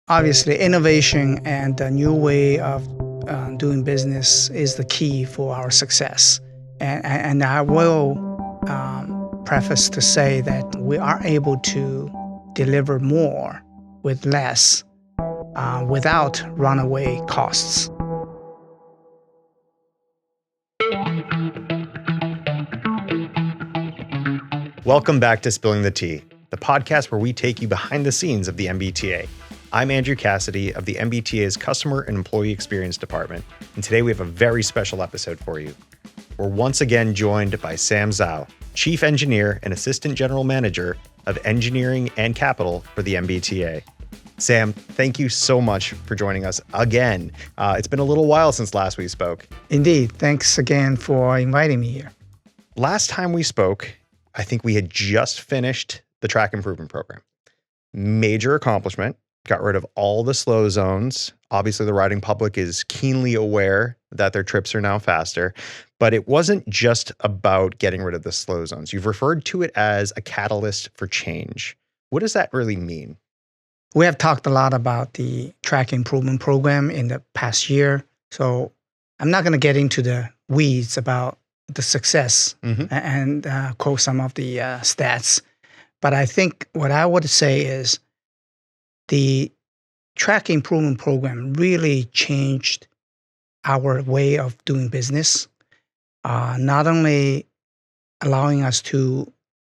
Obviously, innovation and a new way of doing business is the key for our success. And I will preface to say that we are able to deliver more with less without runaway costs. Welcome back to Spilling the Tea, the podcast where we take you behind the scenes of the MBTA. I'm Andrew Cassidy of the MBTA's Customer and Employee Experience Department, and today we have a very special episode for you. We're once again joined by Sam Zhou, Chief Engineer and Assistant General Manager of Engineering and Capital for the MBTA. Sam, thank you so much for joining us again. It's been a little while since last we spoke. Indeed. Thanks again for inviting me here. Last time we spoke, I think we had just finished the track improvement program. Major accomplishment, got rid of all the slow zones. Obviously, the riding public is keenly aware that their trips are now faster, but it wasn't just about getting rid of the slow zones. You've referred to it as a catalyst for change. What does that really mean? We have talked a lot about the track improvement program in the past year, so I'm not going to get into the weeds about the success and quote some of the stats. But I think what I would say is the track improvement program really changed our way of doing business, not only allowing us to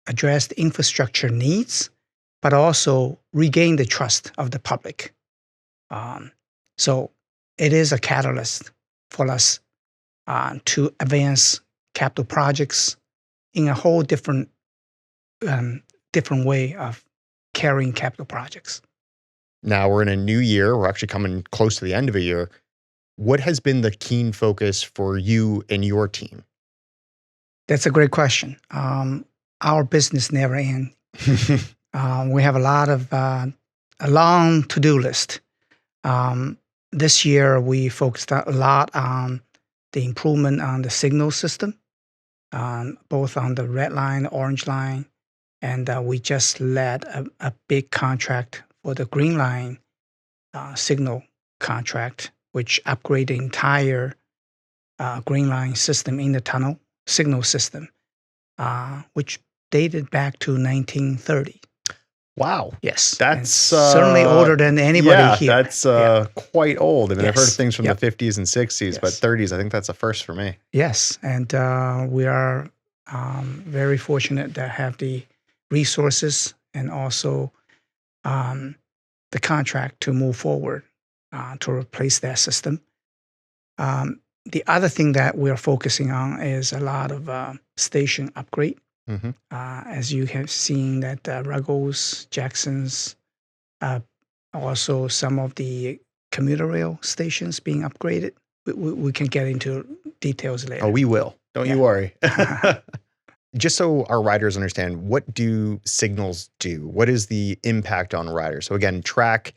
address the infrastructure needs, but also regain the trust of the public. So it is a catalyst for us to advance capital projects in a whole different way of carrying capital projects. Now we're in a new year. We're actually coming close to the end of a year. What has been the keen focus for you and your team? That's a great question. Our business never ends. We have a long to-do list. This year, we focused a lot on the improvement on the signal system, both on the red line, orange line, and we just led a big contract for the green line signal contract, which upgraded the entire green line system in the tunnel signal system, which dated back to 1930. Wow. Yes. That's certainly older than anybody here. That's quite old. I mean, I've heard of things from the 50s and 60s, but 30s, I think that's a first for me. Yes. And we are very fortunate to have the resources and also the contract to move forward to replace that system. The other thing that we're focusing on is a lot of station upgrade. As you have seen that Ruggles, Jackson's, also some of the commuter rail stations being upgraded. We can get into details later. Oh, we will. Don't you worry. Just so our riders understand, what do signals do? What is the impact on riders? So again, track,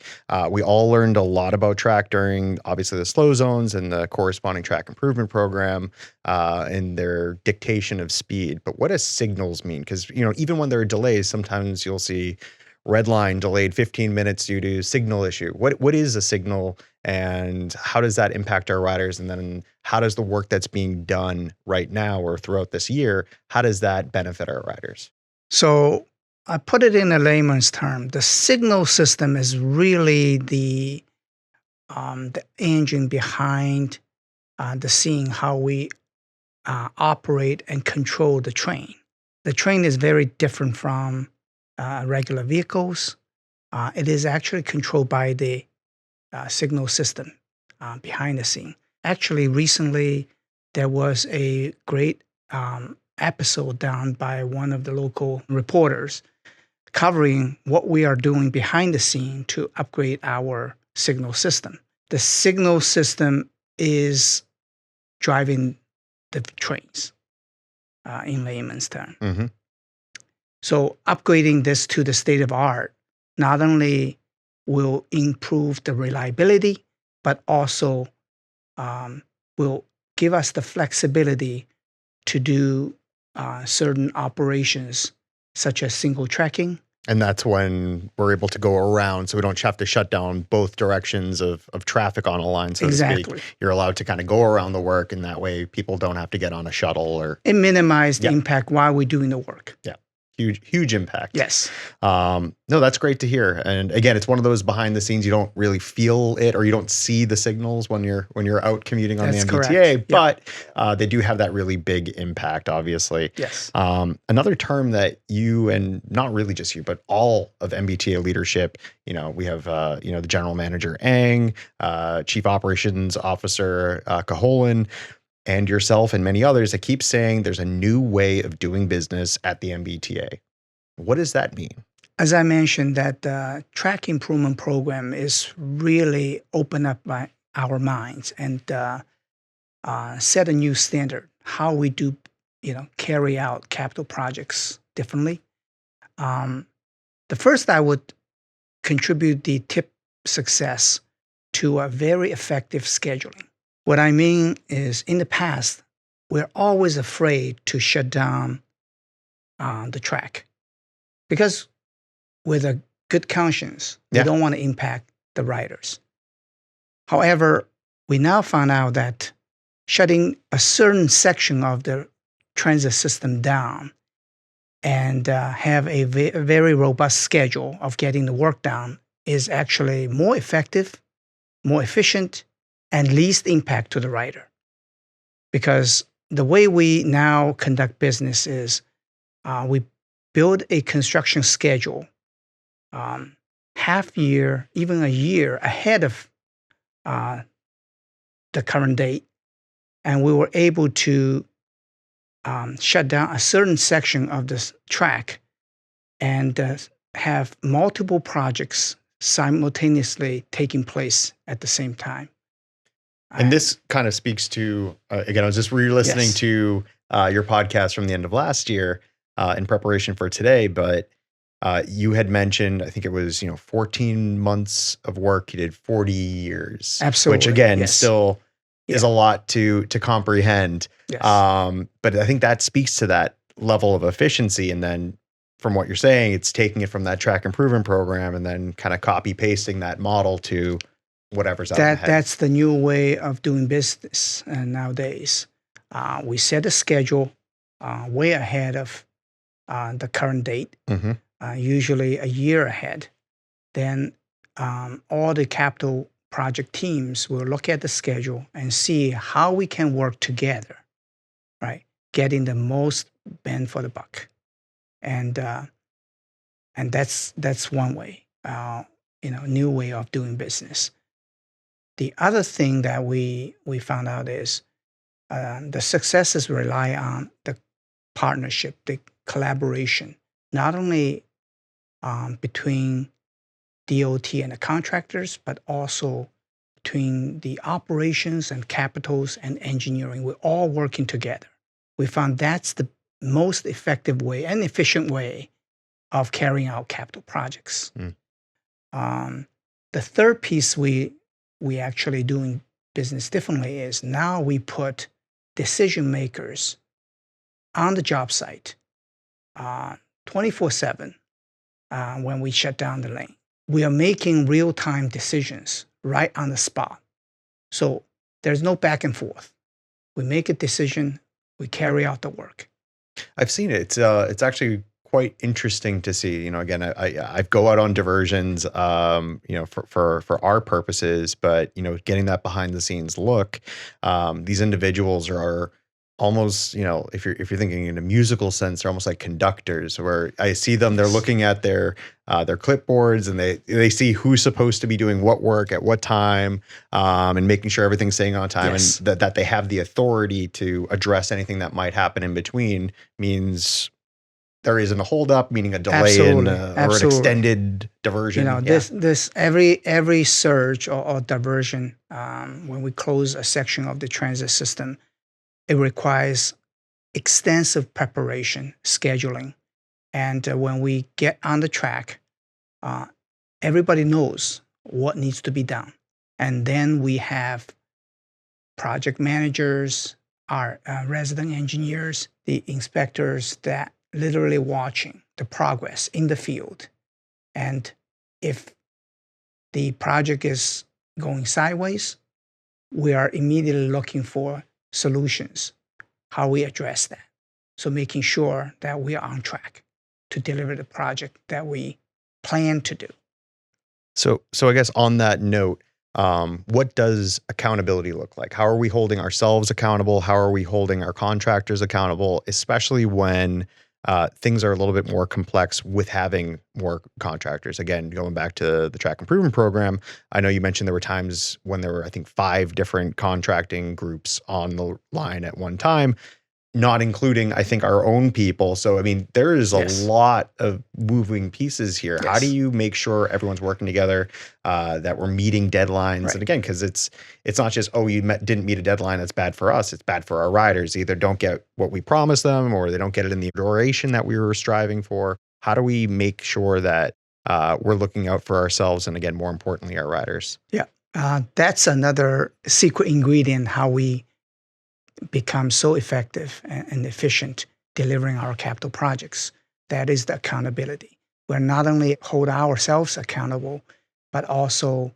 we all learned a lot about track during obviously the slow zones and the corresponding track improvement program and their dictation of speed. But what does signals mean? Because, even when there are delays, sometimes you'll see red line delayed 15 minutes due to signal issue. What is a signal and how does that impact our riders? And then how does the work that's being done right now or throughout this year, how does that benefit our riders? So I put it in a layman's term. The signal system is really the engine behind the scene, how we operate and control the train. The train is very different from regular vehicles. It is actually controlled by the signal system behind the scene. Actually, recently, there was a great episode done by one of the local reporters covering what we are doing behind the scene to upgrade our signal system. The signal system is driving the trains in layman's term. So upgrading this to the state of art not only will improve the reliability, but also will give us the flexibility to do certain operations such as single tracking And that's when we're able to go around, so we don't have to shut down both directions of traffic on a line, so to speak. Exactly. You're allowed to kind of go around the work, and that way people don't have to get on a shuttle or It minimized the Yep. impact while we're doing the work. Yeah. Huge impact. Yes. No, that's great to hear. And again, it's one of those behind the scenes, you don't really feel it or you don't see the signals when you're out commuting on That's the correct. MBTA, Yep. but they do have that really big impact, obviously. Yes. Another term that you, and not really just you, but all of MBTA leadership, we have the general manager Ang, chief operations officer Caholen, and yourself and many others that keep saying there's a new way of doing business at the MBTA. What does that mean? As I mentioned, that track improvement program is really open up our minds and set a new standard how we do, carry out capital projects differently. The first, I would contribute the tip success to a very effective scheduling. What I mean is, in the past, we're always afraid to shut down the track because with a good conscience, we don't want to impact the riders. However, we now found out that shutting a certain section of the transit system down and have a very robust schedule of getting the work done is actually more effective, more efficient, and least impact to the rider. Because the way we now conduct business is we build a construction schedule half year, even a year ahead of the current date. And we were able to shut down a certain section of this track and have multiple projects simultaneously taking place at the same time. And this kind of speaks to, again, I was just re-listening to your podcast from the end of last year in preparation for today, but you had mentioned, I think it was, 14 months of work. You did 40 years. Absolutely. Which again, still is a lot to comprehend. Yes. But I think that speaks to that level of efficiency. And then from what you're saying, it's taking it from that track improvement program and then kind of copy pasting that model to whatever's out ahead. That's the new way of doing business nowadays. We set a schedule way ahead of the current date, usually a year ahead. Then all the capital project teams will look at the schedule and see how we can work together, right? Getting the most bang for the buck. And that's one way, new way of doing business. The other thing that we found out is the successes rely on the partnership, the collaboration, not only between DOT and the contractors, but also between the operations and capitals and engineering. We're all working together. We found that's the most effective way and efficient way of carrying out capital projects. The third piece we actually doing business differently is now we put decision makers on the job site 24/7 when we shut down the lane. We are making real-time decisions right on the spot. So there's no back and forth. We make a decision, we carry out the work. I've seen it. It's actually quite interesting to see. Again, I go out on diversions, for our purposes, but getting that behind the scenes look. These individuals are almost, if you're thinking in a musical sense, they're almost like conductors. Where I see them, they're looking at their clipboards and they see who's supposed to be doing what work at what time, and making sure everything's staying on time, and that they have the authority to address anything that might happen in between. Means there isn't a holdup, meaning a delay or an extended diversion. This every surge or diversion, when we close a section of the transit system, it requires extensive preparation, scheduling. And when we get on the track, everybody knows what needs to be done. And then we have project managers, our resident engineers, the inspectors that literally watching the progress in the field. And if the project is going sideways, we are immediately looking for solutions, how we address that. So making sure that we are on track to deliver the project that we plan to do. So I guess on that note, what does accountability look like? How are we holding ourselves accountable? How are we holding our contractors accountable, especially when things are a little bit more complex with having more contractors? Again, going back to the track improvement program, I know you mentioned there were times when there were, I think, 5 different contracting groups on the line at one time, not including, I think, our own people. So, I mean, there is a Yes. lot of moving pieces here. How do Yes. you make sure everyone's working together, that we're meeting deadlines? Right. And again, because it's not just, oh, you didn't meet a deadline, that's bad for us. It's bad for our riders. Either don't get what we promised them, or they don't get it in the duration that we were striving for. How do we make sure that we're looking out for ourselves and, again, more importantly, our riders? Yeah. That's another secret ingredient, how we become so effective and efficient delivering our capital projects. That is the accountability. We're not only hold ourselves accountable, but also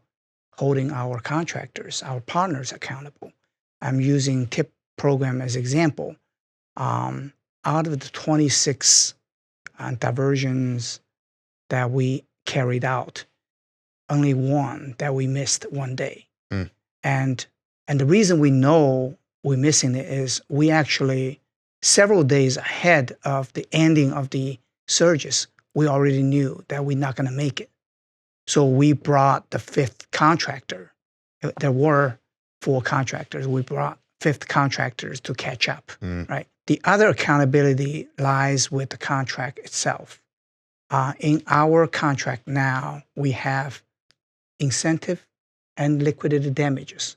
holding our contractors, our partners accountable. I'm using TIP program as example. Out of the 26 diversions that we carried out, only one that we missed one day. Mm. And the reason we know we're missing it is we actually, several days ahead of the ending of the surges, we already knew that we're not going to make it. So we brought the 5th contractor. There were 4 contractors. We brought 5th contractors to catch up, right? The other accountability lies with the contract itself. In our contract now, we have incentive and liquidated damages.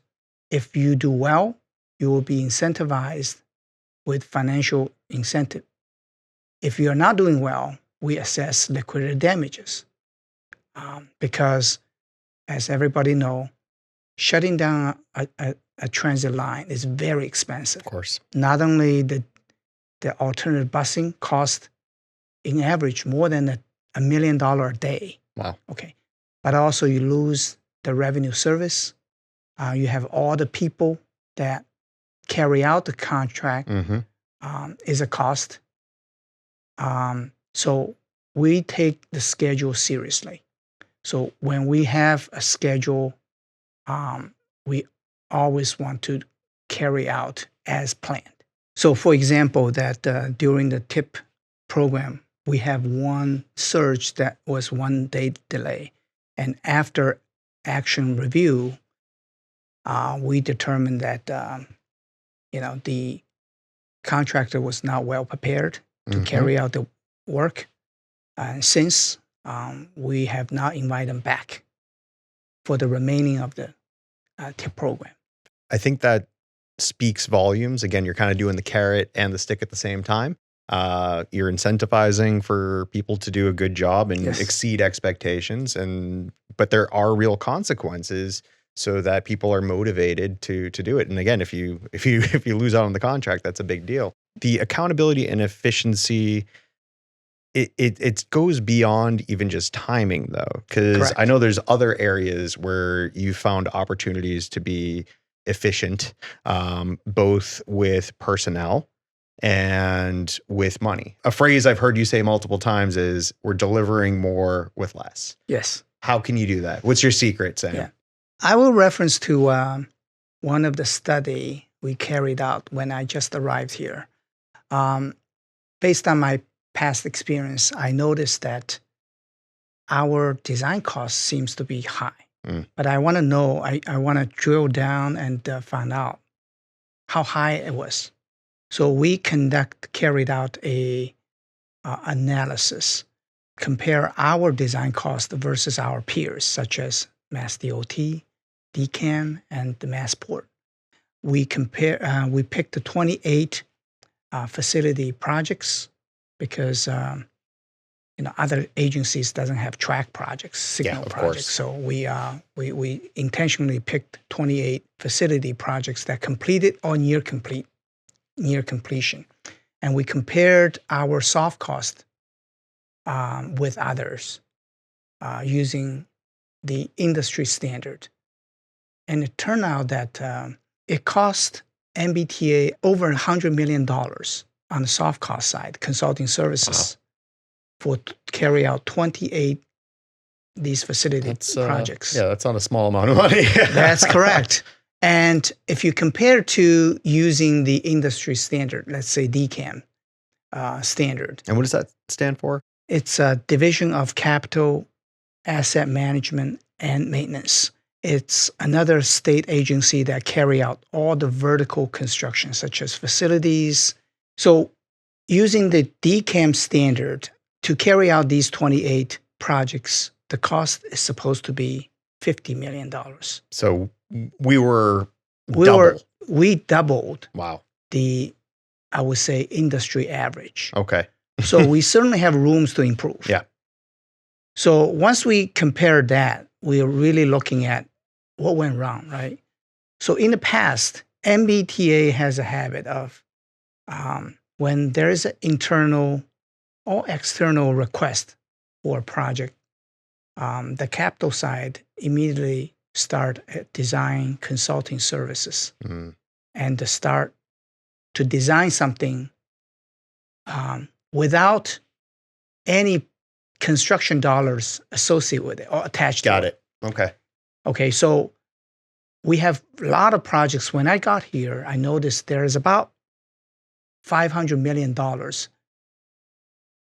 If you do well, you will be incentivized with financial incentive. If you are not doing well, we assess liquidated damages. Because, as everybody know, shutting down a transit line is very expensive. Of course. Not only the alternative busing cost, in average, more than $1 million a day. Wow. Okay. But also you lose the revenue service. You have all the people that carry out the contract is a cost. So we take the schedule seriously. So when we have a schedule, we always want to carry out as planned. So for example, that during the TIP program, we have one surge that was 1 day delay. And after action review, we determined that the contractor was not well prepared to carry out the work. Since we have not invited them back for the remaining of the TIP program. I think that speaks volumes. Again, you're kind of doing the carrot and the stick at the same time. You're incentivizing for people to do a good job and exceed expectations, but there are real consequences so that people are motivated to do it. And again, if you lose out on the contract, that's a big deal. The accountability and efficiency, it goes beyond even just timing, though, because I know there's other areas where you found opportunities to be efficient, both with personnel and with money. A phrase I've heard you say multiple times is, we're delivering more with less. Yes. How can you do that? What's your secret, Sam? Yeah. I will reference to one of the study we carried out when I just arrived here. Based on my past experience, I noticed that our design cost seems to be high. But I want to know, I want to drill down and find out how high it was. So we carried out a analysis, compare our design cost versus our peers, such as MassDOT, DCAM, and the Massport. We picked the 28 facility projects because other agencies doesn't have track projects, signal projects. So we intentionally picked 28 facility projects that completed or near completion. And we compared our soft cost with others using the industry standard. And it turned out that it cost MBTA over $100 million on the soft cost side, consulting services, for carry out 28 these facility projects. Yeah, that's not a small amount of money. That's correct. And if you compare to using the industry standard, let's say DCAM standard. And what does that stand for? It's a Division of Capital, Asset Management, and Maintenance. It's another state agency that carry out all the vertical construction, such as facilities. So using the DCAM standard to carry out these 28 projects, the cost is supposed to be $50 million. So we were double. We doubled Wow. the, I would say, industry average. Okay. So we certainly have rooms to improve. Yeah. So once we compare that, we are really looking at what went wrong, right? So in the past, MBTA has a habit of when there is an internal or external request for a project, the capital side immediately start at design consulting services and to start to design something without any construction dollars associated with it or attached to it. Got it. Okay. Okay, so we have a lot of projects. When I got here, I noticed there is about $500 million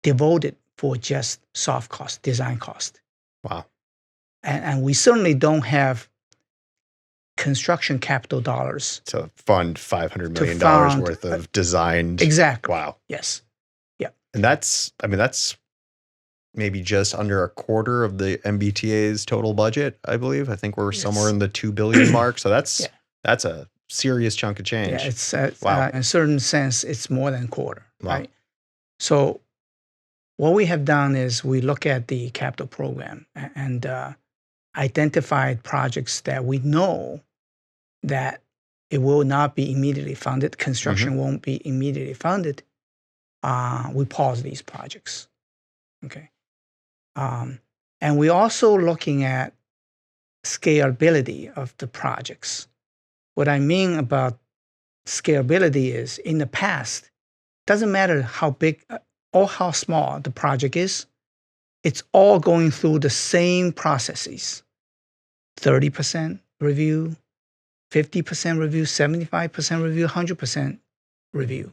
devoted for just soft cost, design cost. Wow. And we certainly don't have construction capital dollars. To fund $500 million worth of designed. Exactly. Wow. Yes. Yeah. And that's maybe just under a quarter of the MBTA's total budget, I believe. I think we're somewhere in the $2 billion mark. So that's a serious chunk of change. Yeah, it's in a certain sense, it's more than a quarter, right? So what we have done is we look at the capital program and identified projects that we know that it will not be immediately funded. Construction won't be immediately funded. We pause these projects. Okay. And we're also looking at scalability of the projects. What I mean about scalability is in the past, doesn't matter how big or how small the project is, it's all going through the same processes. 30% review, 50% review, 75% review, 100% review.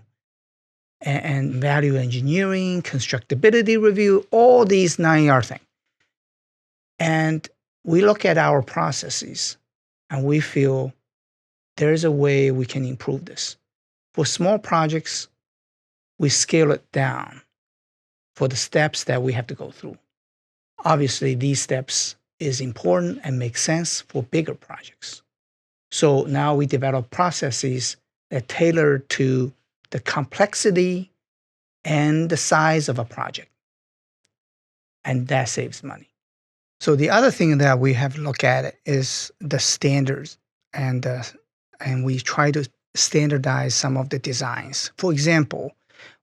And value engineering, constructability review, all these 9R things. And we look at our processes and we feel there's a way we can improve this. For small projects, we scale it down for the steps that we have to go through. Obviously, these steps is important and make sense for bigger projects. So now we develop processes that tailor to the complexity and the size of a project. And that saves money. So the other thing that we have to look at is the standards, and we try to standardize some of the designs. For example,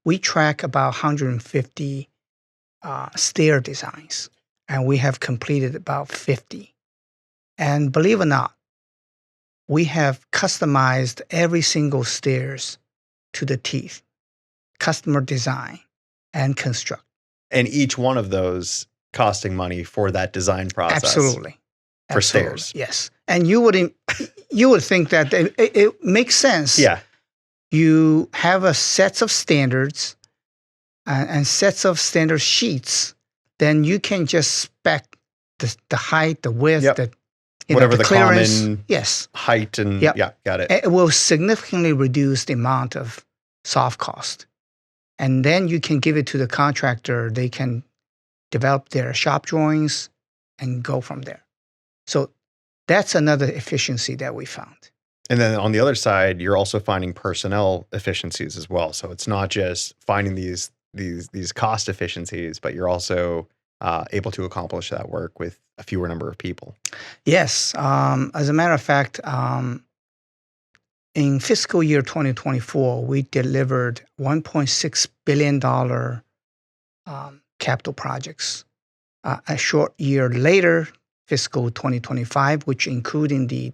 we track about 150 stair designs, and we have completed about 50. And believe it or not, we have customized every single stairs to the teeth, customer design and construct. And each one of those costing money for that design process. Absolutely. For stairs. Yes. And you would think that it makes sense. Yeah. You have a sets of standards and sets of standard sheets, then you can just spec the height, the width, whatever the clearance. Common height and got it. It will significantly reduce the amount of soft cost. And then you can give it to the contractor. They can develop their shop drawings and go from there. So that's another efficiency that we found. And then on the other side, you're also finding personnel efficiencies as well. So it's not just finding these cost efficiencies, but you're also able to accomplish that work with a fewer number of people. Yes. As a matter of fact, in fiscal year 2024, we delivered $1.6 billion capital projects. A short year later, fiscal 2025, which including the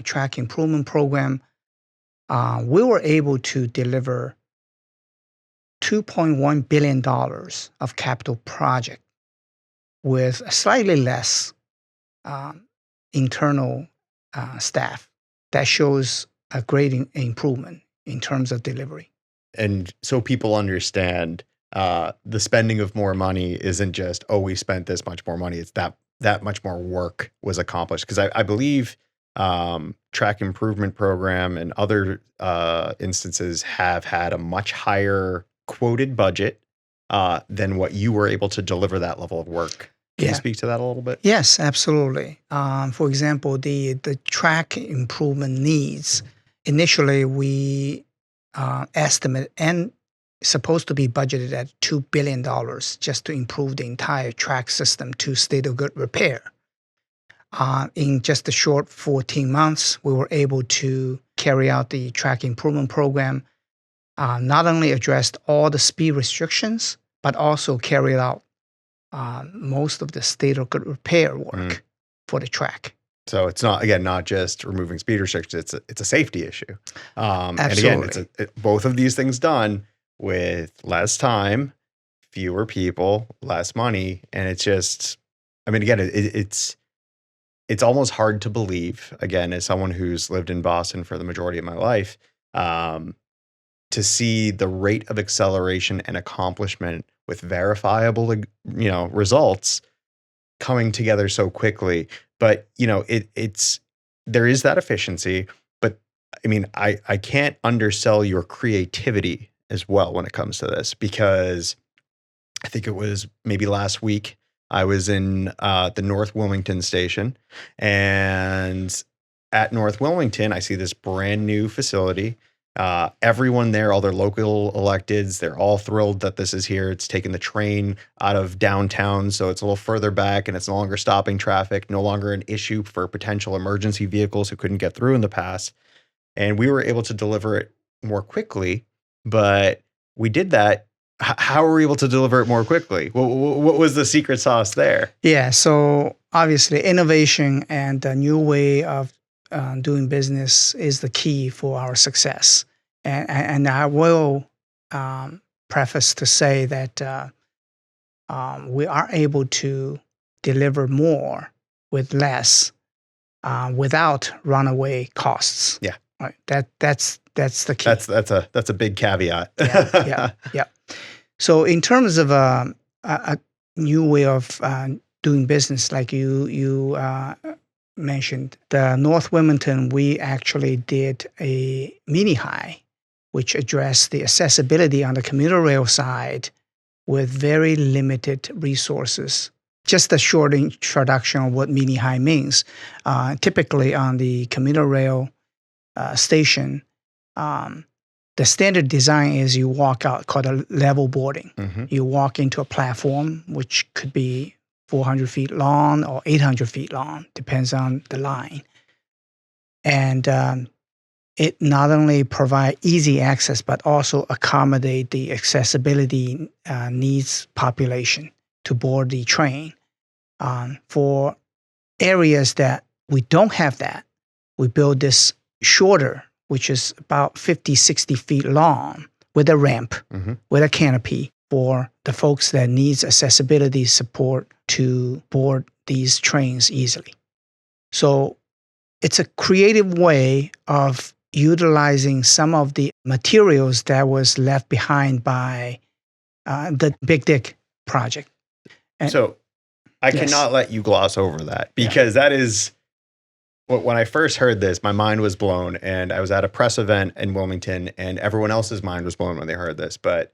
track improvement program, we were able to deliver $2.1 billion of capital project with slightly less internal staff. That shows a great improvement in terms of delivery. And so people understand the spending of more money isn't just, oh, we spent this much more money. It's that much more work was accomplished. Because I believe track improvement program and other instances have had a much higher quoted budget than what you were able to deliver that level of work. Can you speak to that a little bit? Yes, absolutely. For example, the track improvement needs, initially we estimate and supposed to be budgeted at $2 billion just to improve the entire track system to state of good repair. In just a short 14 months, we were able to carry out the track improvement program, not only addressed all the speed restrictions, but also carried out most of the state of good repair work for the track. So it's not just removing speed restrictions. It's a safety issue. Absolutely. And again, it's both of these things done with less time, fewer people, less money, and it's just, I mean, again, it's almost hard to believe. Again, as someone who's lived in Boston for the majority of my life, to see the rate of acceleration and accomplishment with verifiable, results coming together so quickly. But, there is that efficiency, but I mean, I can't undersell your creativity as well when it comes to this, because I think it was maybe last week I was in the North Wilmington station, and at North Wilmington, I see this brand new facility. Everyone there, all their local electeds, they're all thrilled that this is here. It's taking the train out of downtown, so it's a little further back, and it's no longer stopping traffic, no longer an issue for potential emergency vehicles who couldn't get through in the past. And we were able to deliver it more quickly, but we did that. How were we able to deliver it more quickly? What was the secret sauce there? Yeah, so obviously innovation and a new way of doing business is the key for our success. And I will preface to say that we are able to deliver more with less without runaway costs. Yeah, right. That's the key. That's a big caveat. Yeah. So in terms of a new way of doing business, like you mentioned, the North Wilmington, we actually did a mini high, which addressed the accessibility on the commuter rail side with very limited resources. Just a short introduction of what mini high means. Typically on the commuter rail station, the standard design is you walk out, called a level boarding. Mm-hmm. You walk into a platform, which could be 400 feet long or 800 feet long, depends on the line. And it not only provide easy access, but also accommodate the accessibility needs population to board the train. For areas that we don't have that, we build this shorter, which is about 50, 60 feet long, with a ramp, with a canopy for the folks that needs accessibility support to board these trains easily. So it's a creative way of utilizing some of the materials that was left behind by the Big Dick project. And so I cannot let you gloss over that, because that is, when I first heard this, my mind was blown, and I was at a press event in Wilmington, and everyone else's mind was blown when they heard this. But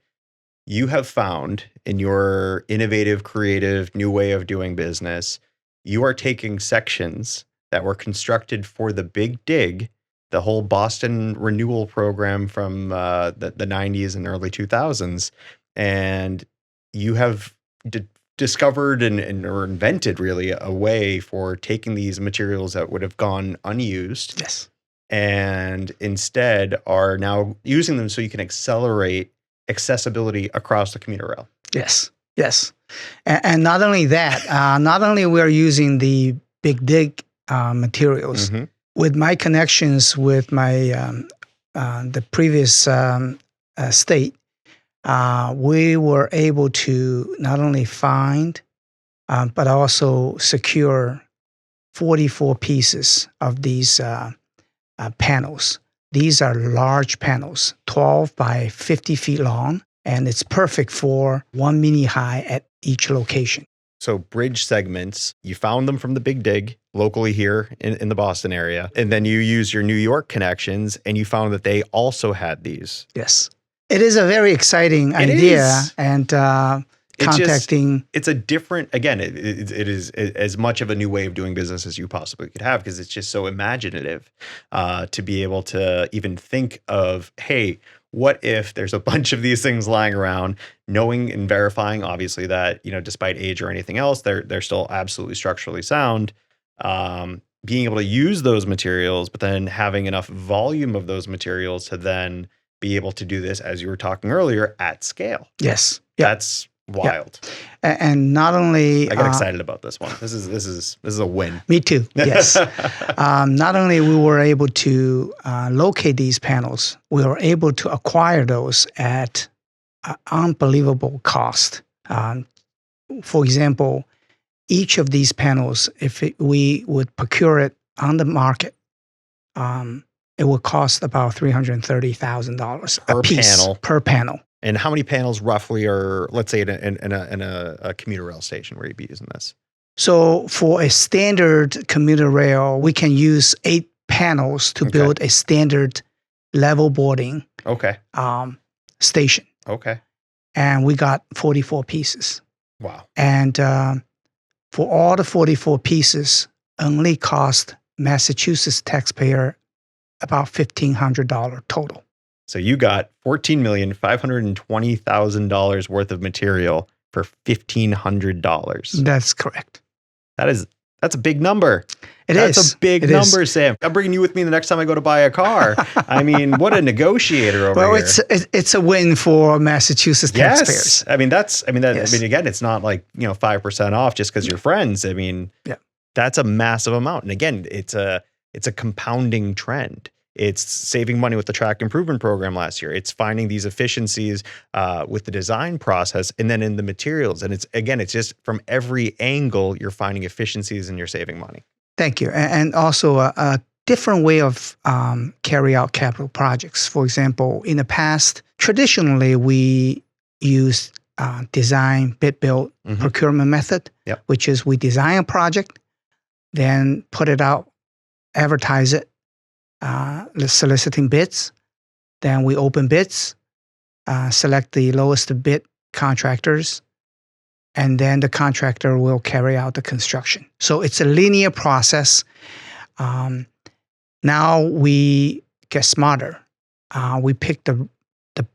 you have found, in your innovative, creative, new way of doing business, you are taking sections that were constructed for the Big Dig, the whole Boston renewal program from the 90s and early 2000s, and you have discovered or invented really a way for taking these materials that would have gone unused, and instead are now using them so you can accelerate accessibility across the commuter rail. Yes, yes. And not only that, not only we are using the big dig materials, with my connections with my the previous state, we were able to not only find, but also secure 44 pieces of these panels. These are large panels, 12 by 50 feet long, and it's perfect for 1 meter high at each location. So bridge segments, you found them from the big dig locally here in the Boston area, and then you use your New York connections and you found that they also had these. Yes. It is a very exciting idea, and contacting. It's a different, again, it is as much of a new way of doing business as you possibly could have, because it's just so imaginative to be able to even think of, hey, what if there's a bunch of these things lying around, knowing and verifying, obviously, that, despite age or anything else, they're still absolutely structurally sound. Being able to use those materials, but then having enough volume of those materials to then be able to do this, as you were talking earlier, at scale. Yes. Yep. That's wild. Yep. And not only I got excited about this one. This is a win. Me too. Yes. Not only we were able to locate these panels, we were able to acquire those at unbelievable cost. For example, each of these panels, we would procure it on the market, it would cost about $330,000 a piece per panel. And how many panels roughly are, let's say, in a commuter rail station where you'd be using this? So for a standard commuter rail, we can use 8 panels to build a standard level boarding station. Okay. And we got 44 pieces. Wow. And for all the 44 pieces, only cost Massachusetts taxpayer about $1,500 total. So you got $14,520,000 worth of material for $1,500. That's correct. That's a big number. That's a big number, Sam. I'm bringing you with me the next time I go to buy a car. I mean, what a negotiator over here. Well, it's a win for Massachusetts taxpayers. I mean, again, it's not like, 5% off just because you're friends. I mean, that's a massive amount. And again, it's a compounding trend. It's saving money with the track improvement program last year. It's finding these efficiencies with the design process and then in the materials. And it's just from every angle, you're finding efficiencies and you're saving money. Thank you. And also a different way of carry out capital projects. For example, in the past, traditionally, we used design, bid, build, procurement method, which is we design a project, then put it out, advertise it, soliciting bids. Then we open bids, select the lowest bid contractors, and then the contractor will carry out the construction. So it's a linear process. Now we get smarter. We pick the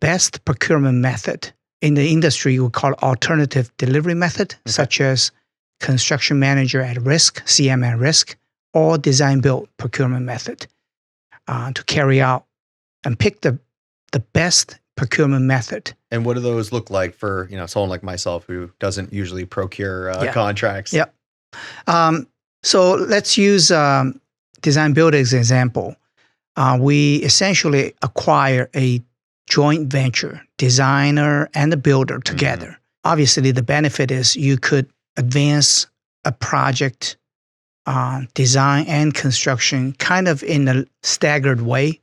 best procurement method. In the industry, we call it alternative delivery method, such as construction manager at risk, CM at risk, or design build procurement method. To carry out and pick the best procurement method. And what do those look like for someone like myself who doesn't usually procure contracts? Yep. So let's use design build as an example. We essentially acquire a joint venture, designer and the builder together. Obviously, the benefit is you could advance a project design and construction kind of in a staggered way,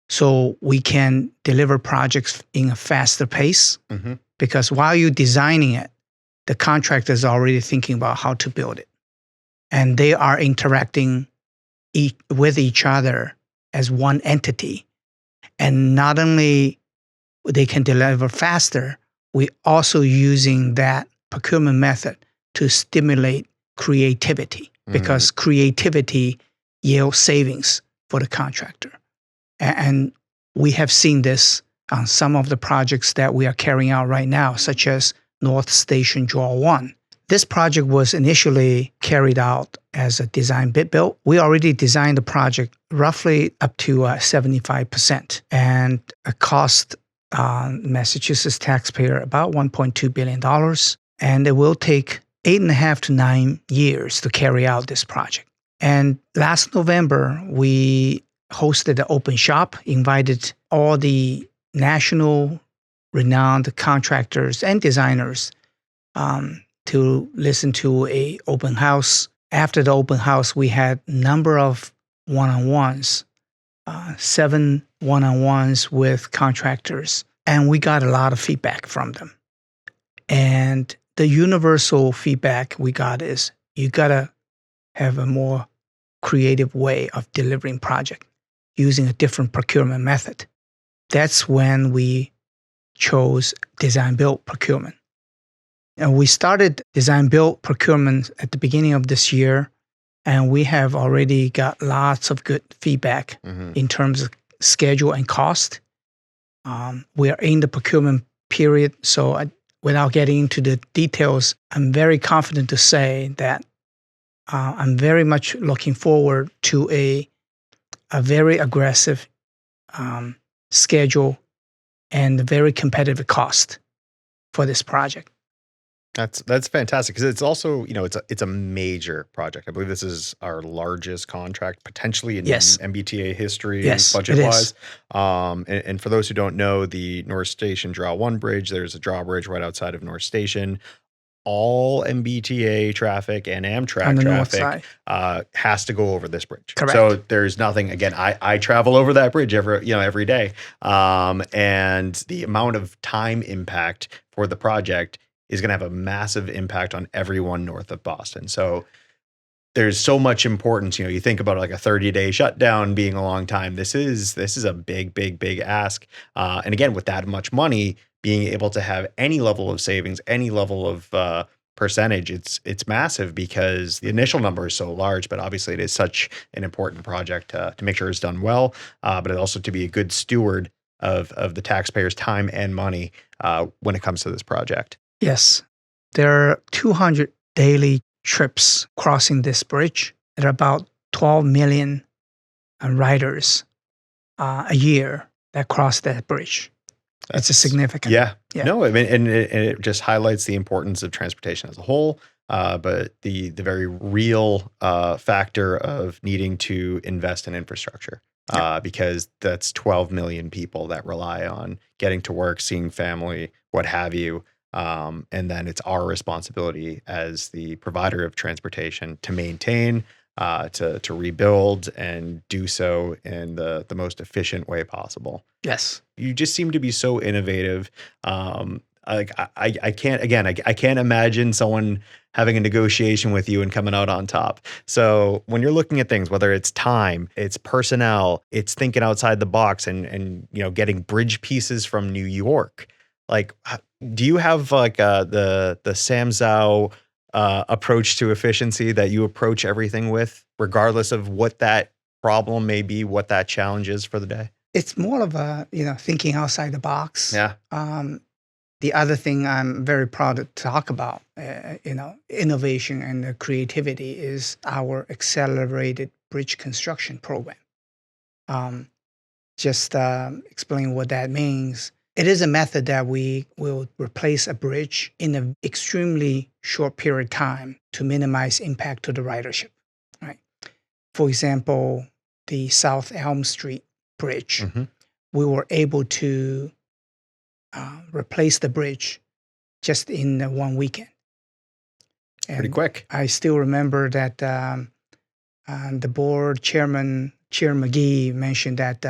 so we can deliver projects in a faster pace. Because while you're designing it, the contractor is already thinking about how to build it. And they are interacting with each other as one entity. And not only they can deliver faster, we also using that procurement method to stimulate creativity. Because creativity yields savings for the contractor. And we have seen this on some of the projects that we are carrying out right now, such as North Station Draw 1. This project was initially carried out as a design bid build. We already designed the project roughly up to 75%, and it cost Massachusetts taxpayer about $1.2 billion. And it will take 8.5 to 9 years to carry out this project. And last November, we hosted an open shop, invited all the national renowned contractors and designers to listen to a open house. After the open house, we had a number of one-on-ones, 7 one-on-ones with contractors, and we got a lot of feedback from them. And the universal feedback we got is you gotta have a more creative way of delivering project using a different procurement method. That's when we chose design-build procurement. And we started design-build procurement at the beginning of this year, and we have already got lots of good feedback in terms of schedule and cost. We are in the procurement period, so without getting into the details, I'm very confident to say that I'm very much looking forward to a very aggressive schedule and a very competitive cost for this project. That's fantastic because it's also, it's a major project. I believe this is our largest contract potentially in MBTA history, budget-wise. And for those who don't know, the North Station Draw 1 bridge, there's a drawbridge right outside of North Station. All MBTA traffic and Amtrak traffic has to go over this bridge. Correct. So there's nothing, again, I travel over that bridge every day. And the amount of time impact for the project is going to have a massive impact on everyone north of Boston. So there's so much importance. You think about like a 30-day shutdown being a long time. This is a big ask. And again, with that much money, being able to have any level of savings, any level of percentage, it's massive because the initial number is so large, but obviously it is such an important project to make sure it's done well, but also to be a good steward of the taxpayers' time and money when it comes to this project. Yes, there are 200 daily trips crossing this bridge. There are about 12 million riders a year that cross that bridge. It's a significant. Yeah. No, I mean, and it just highlights the importance of transportation as a whole, but the very real factor of needing to invest in infrastructure. Because that's 12 million people that rely on getting to work, seeing family, what have you. And then it's our responsibility as the provider of transportation to maintain, to rebuild and do so in the most efficient way possible. Yes. You just seem to be so innovative. I can't imagine someone having a negotiation with you and coming out on top. So when you're looking at things, whether it's time, it's personnel, it's thinking outside the box and getting bridge pieces from New York, like, do you have like the Sam Zhou approach to efficiency that you approach everything with, regardless of what that problem may be, what that challenge is for the day? It's more of a, thinking outside the box. Yeah. The other thing I'm very proud to talk about, innovation and creativity is our accelerated bridge construction program. Just explain what that means. It is a method that we will replace a bridge in an extremely short period of time to minimize impact to the ridership. Right. For example, the South Elm Street Bridge, we were able to replace the bridge just in one weekend. And pretty quick. I still remember that the board chairman, Chair McGee, mentioned that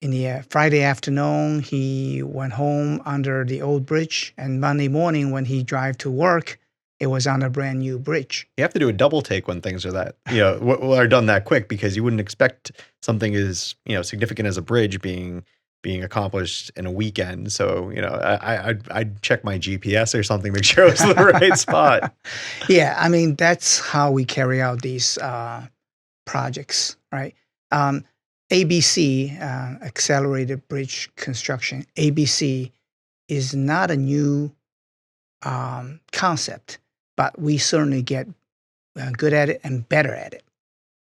in the Friday afternoon, he went home under the old bridge, and Monday morning when he drive to work, it was on a brand new bridge. You have to do a double take when things are that, are done that quick, because you wouldn't expect something as, significant as a bridge being accomplished in a weekend. So, I'd check my GPS or something, make sure it was the right spot. Yeah, I mean, that's how we carry out these projects, right? ABC, Accelerated Bridge Construction, ABC is not a new concept, but we certainly get good at it and better at it.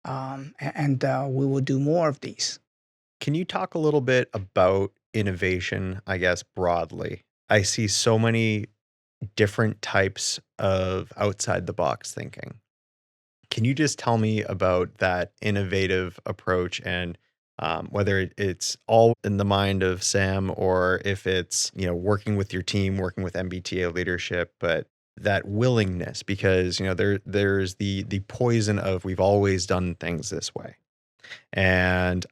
And we will do more of these. Can you talk a little bit about innovation, I guess, broadly? I see so many different types of outside the box thinking. Can you just tell me about that innovative approach and whether it's all in the mind of Sam or if it's, working with your team, working with MBTA leadership, but that willingness because, there's the poison of we've always done things this way. And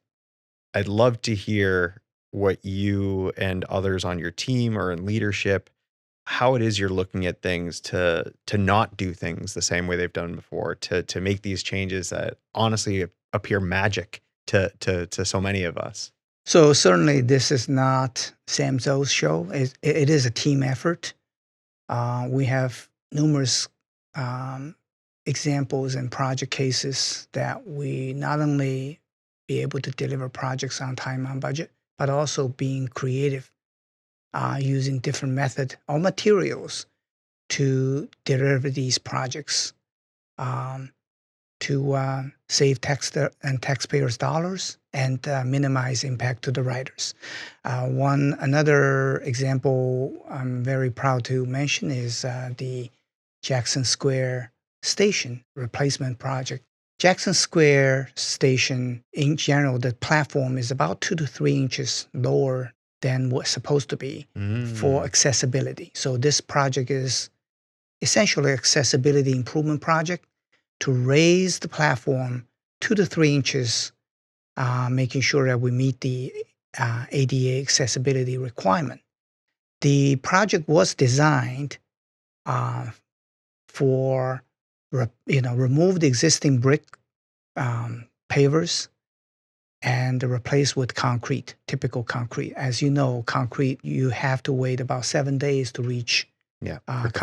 I'd love to hear what you and others on your team or in leadership, how it is you're looking at things to not do things the same way they've done before, to make these changes that honestly appear magic to so many of us. So certainly this is not Sam Zhou's show. It is a team effort. We have numerous examples and project cases that we not only be able to deliver projects on time, on budget, but also being creative, using different method or materials to deliver these projects, to save taxpayers' dollars and minimize impact to the riders. Another example I'm very proud to mention is the Jackson Square Station replacement project. Jackson Square Station, in general, the platform is about 2 to 3 inches lower than what's supposed to be for accessibility. So this project is essentially accessibility improvement project to raise the platform 2 to 3 inches, making sure that we meet the ADA accessibility requirement. The project was designed for remove the existing brick pavers and replace with concrete, typical concrete. As you know, concrete, you have to wait about 7 days to reach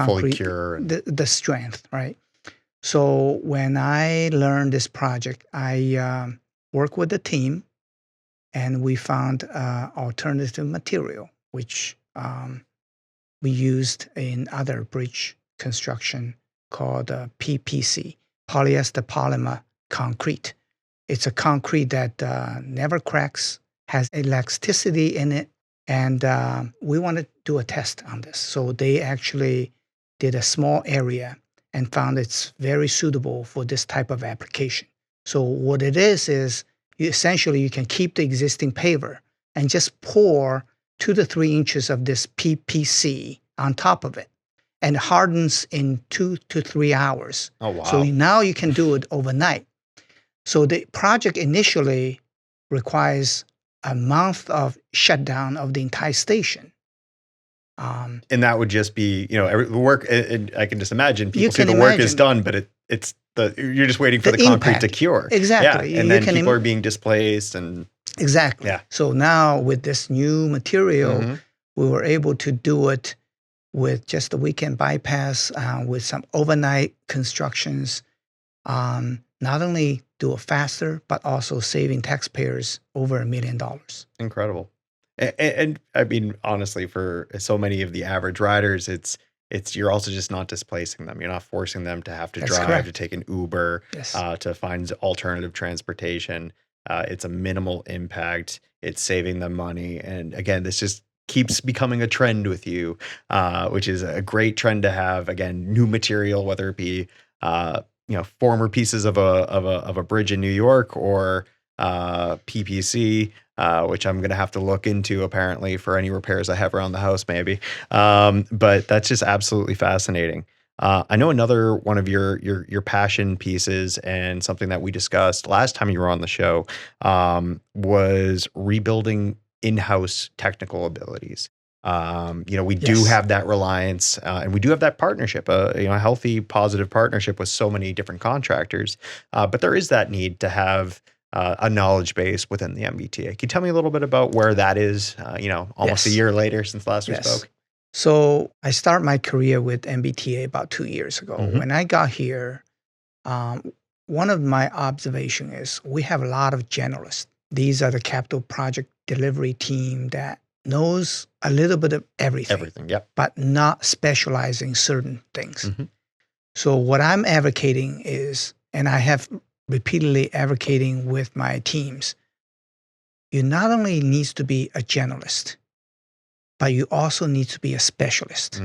fully cure the strength, right? So when I learned this project, I worked with the team and we found alternative material, which we used in other bridge construction called PPC, polyester polymer concrete. It's a concrete that never cracks, has elasticity in it, and we want to do a test on this. So they actually did a small area and found it's very suitable for this type of application. So what it is essentially you can keep the existing paver and just pour 2 to 3 inches of this PPC on top of it, and hardens in 2 to 3 hours. Oh, wow. So now you can do it overnight. So the project initially requires a month of shutdown of the entire station. And that would just be, every work. And I can just imagine people say the work is done, but you're just waiting for the concrete to cure. Exactly. Yeah. And then people are being displaced and. Exactly. Yeah. So now with this new material, we were able to do it with just a weekend bypass, with some overnight constructions, not only do it faster, but also saving taxpayers over $1 million. Incredible. And I mean, honestly, for so many of the average riders, you're also just not displacing them. You're not forcing them to have to drive, to take an Uber, to find alternative transportation. It's a minimal impact. It's saving them money. And again, this just keeps becoming a trend with you, which is a great trend to have. Again, new material, whether it be former pieces of a bridge in New York or PPC, which I'm going to have to look into apparently for any repairs I have around the house, maybe. But that's just absolutely fascinating. I know another one of your passion pieces and something that we discussed last time you were on the show was rebuilding in-house technical abilities. We do have that reliance and we do have that partnership, a healthy, positive partnership with so many different contractors. But there is that need to have a knowledge base within the MBTA. Can you tell me a little bit about where that is, almost a year later since last we spoke? So I started my career with MBTA about 2 years ago. When I got here, one of my observations is we have a lot of generalists. These are the capital project delivery team that knows a little bit of everything. Everything, yep. But not specializing certain things. Mm-hmm. So what I'm advocating is, and I have repeatedly advocating with my teams, you not only need to be a generalist, but you also need to be a specialist.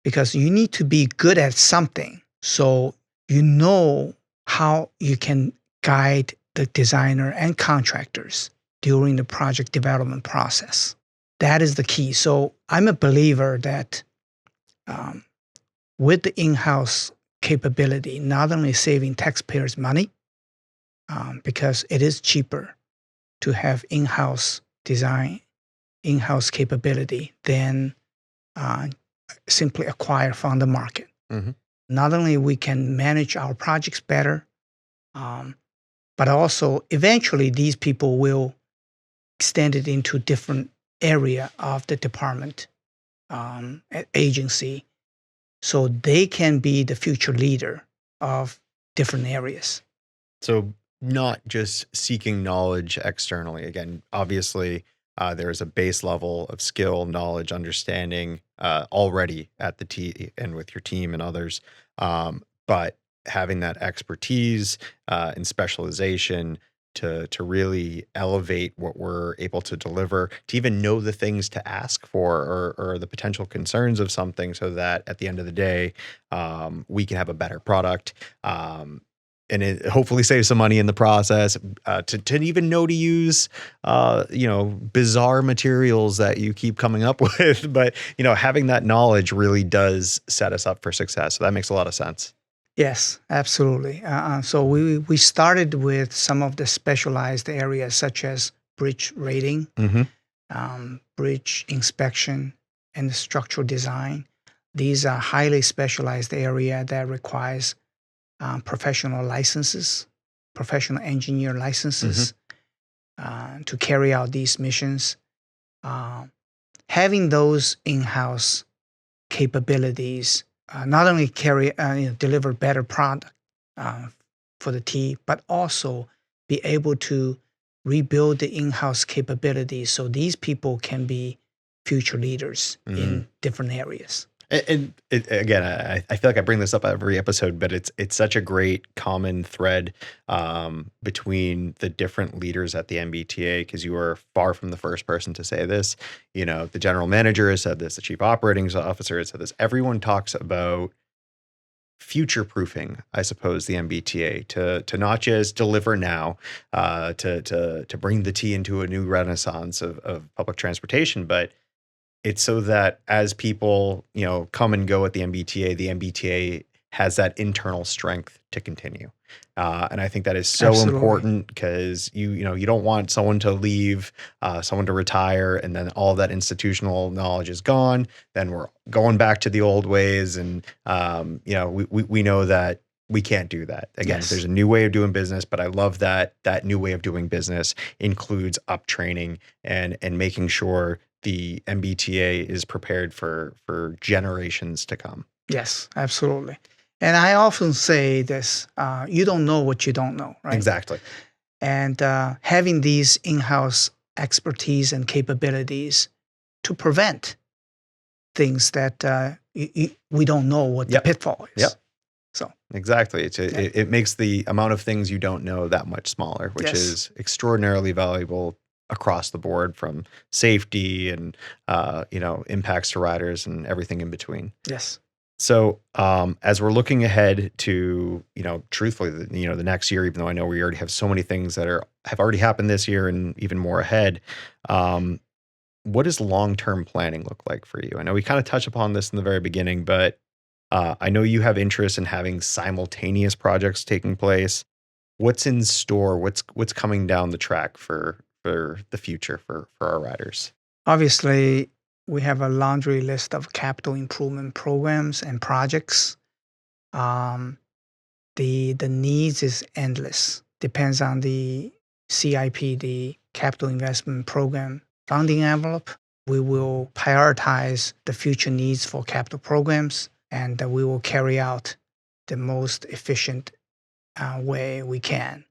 Because you need to be good at something so you know how you can guide the designer and contractors during the project development process. That is the key. So I'm a believer that with the in-house capability, not only saving taxpayers money, because it is cheaper to have in-house design, in-house capability than simply acquire from the market. Not only we can manage our projects better, but also eventually these people will extend it into different area of the department, agency, so they can be the future leader of different areas. So not just seeking knowledge externally. Again, obviously, there is a base level of skill, knowledge, understanding already at the and with your team and others. But having that expertise and specialization to really elevate what we're able to deliver, to even know the things to ask for or the potential concerns of something, so that at the end of the day, we can have a better product. And it hopefully saves some money in the process. To even know to use, bizarre materials that you keep coming up with, but having that knowledge really does set us up for success. So that makes a lot of sense. Yes, absolutely. So we started with some of the specialized areas such as bridge rating, bridge inspection, and structural design. These are highly specialized area that requires professional licenses, professional engineer licenses to carry out these missions. Having those in-house capabilities not only deliver better product for the team, but also be able to rebuild the in-house capabilities so these people can be future leaders in different areas. And again, I feel like I bring this up every episode, but it's such a great common thread between the different leaders at the MBTA, because you are far from the first person to say this. The general manager has said this, the chief operating officer has said this. Everyone talks about future-proofing, I suppose, the MBTA to not just deliver now, to bring the T into a new renaissance of public transportation, but it's so that as people, come and go at the MBTA has that internal strength to continue. And I think that is so important, because you don't want someone to leave, someone to retire, and then all of that institutional knowledge is gone. Then we're going back to the old ways. And, we know that we can't do that. Again, there's a new way of doing business, but I love that new way of doing business includes up training and making sure the MBTA is prepared for generations to come. Yes, absolutely. And I often say this, you don't know what you don't know, right? Exactly. And having these in-house expertise and capabilities to prevent things that we don't know what the pitfall is. Yep. So exactly. It makes the amount of things you don't know that much smaller, which is extraordinarily valuable across the board, from safety and impacts to riders and everything in between. Yes. So as we're looking ahead to truthfully the next year, even though I know we already have so many things that have already happened this year and even more ahead, what does long-term planning look like for you? I know we kind of touched upon this in the very beginning, but I know you have interest in having simultaneous projects taking place. What's in store? What's coming down the track for the future for our riders? Obviously, we have a laundry list of capital improvement programs and projects. The needs is endless. Depends on the CIP, the capital investment program funding envelope. We will prioritize the future needs for capital programs, and we will carry out the most efficient way we can.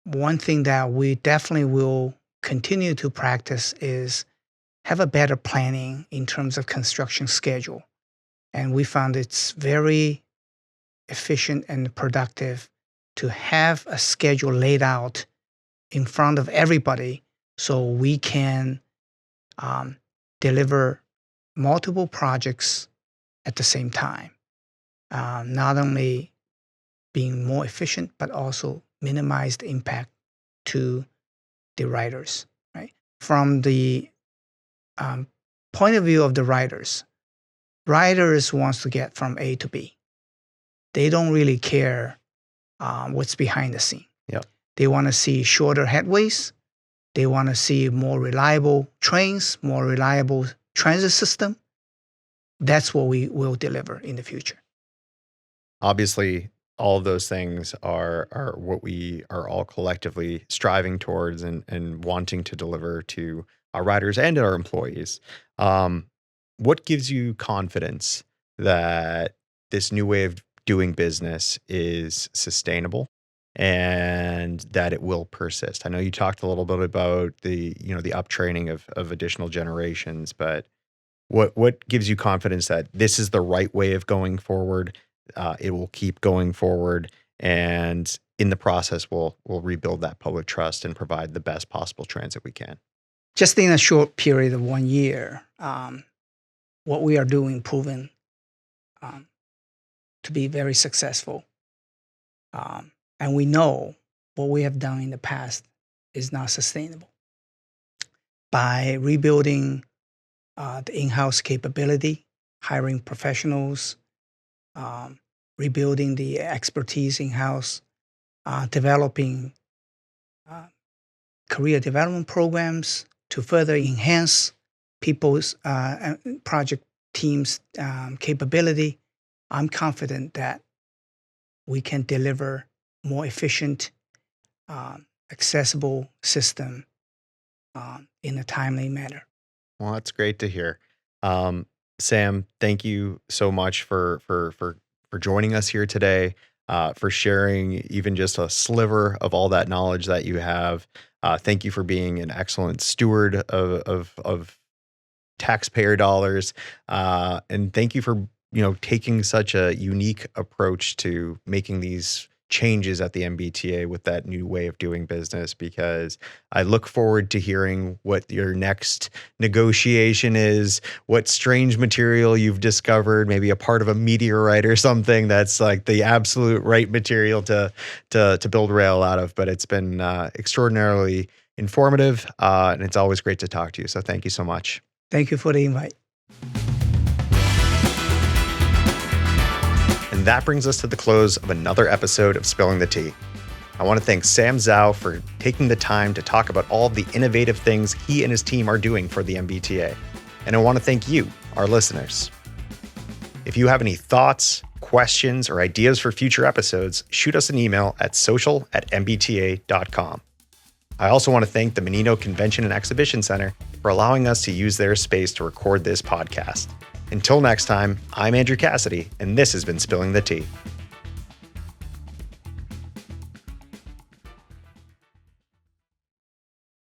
One thing that we definitely will continue to practice is have a better planning in terms of construction schedule. And we found it's very efficient and productive to have a schedule laid out in front of everybody so we can deliver multiple projects at the same time. Not only being more efficient, but also minimize the impact to the riders, right? From the point of view of the riders wants to get from A to B. They don't really care what's behind the scene. Yep. They want to see shorter headways. They want to see more reliable trains, more reliable transit system. That's what we will deliver in the future. Obviously, all of those things are what we are all collectively striving towards and wanting to deliver to our riders and our employees. What gives you confidence that this new way of doing business is sustainable and that it will persist? I know you talked a little bit about the uptraining of additional generations, but what gives you confidence that this is the right way of going forward? It will keep going forward, and in the process, we'll rebuild that public trust and provide the best possible transit we can. Just in a short period of 1 year, what we are doing proven to be very successful. And we know what we have done in the past is not sustainable. By rebuilding the in-house capability, hiring professionals, rebuilding the expertise in-house, developing career development programs to further enhance people's project teams' capability, I'm confident that we can deliver more efficient, accessible system in a timely manner. Well, that's great to hear. Sam, thank you so much for joining us here today, for sharing even just a sliver of all that knowledge that you have. Thank you for being an excellent steward of taxpayer dollars, and thank you for taking such a unique approach to making these changes at the MBTA with that new way of doing business, because I look forward to hearing what your next negotiation is, what strange material you've discovered, maybe a part of a meteorite or something that's like the absolute right material to build rail out of. But it's been extraordinarily informative, and it's always great to talk to you. So thank you so much. Thank you for the invite. And that brings us to the close of another episode of Spilling the Tea. I want to thank Sam Zhou for taking the time to talk about all the innovative things he and his team are doing for the MBTA. And I want to thank you, our listeners. If you have any thoughts, questions, or ideas for future episodes, shoot us an email at social@mbta.com. I also want to thank the Menino Convention and Exhibition Center for allowing us to use their space to record this podcast. Until next time, I'm Andrew Cassidy, and this has been Spilling the Tea.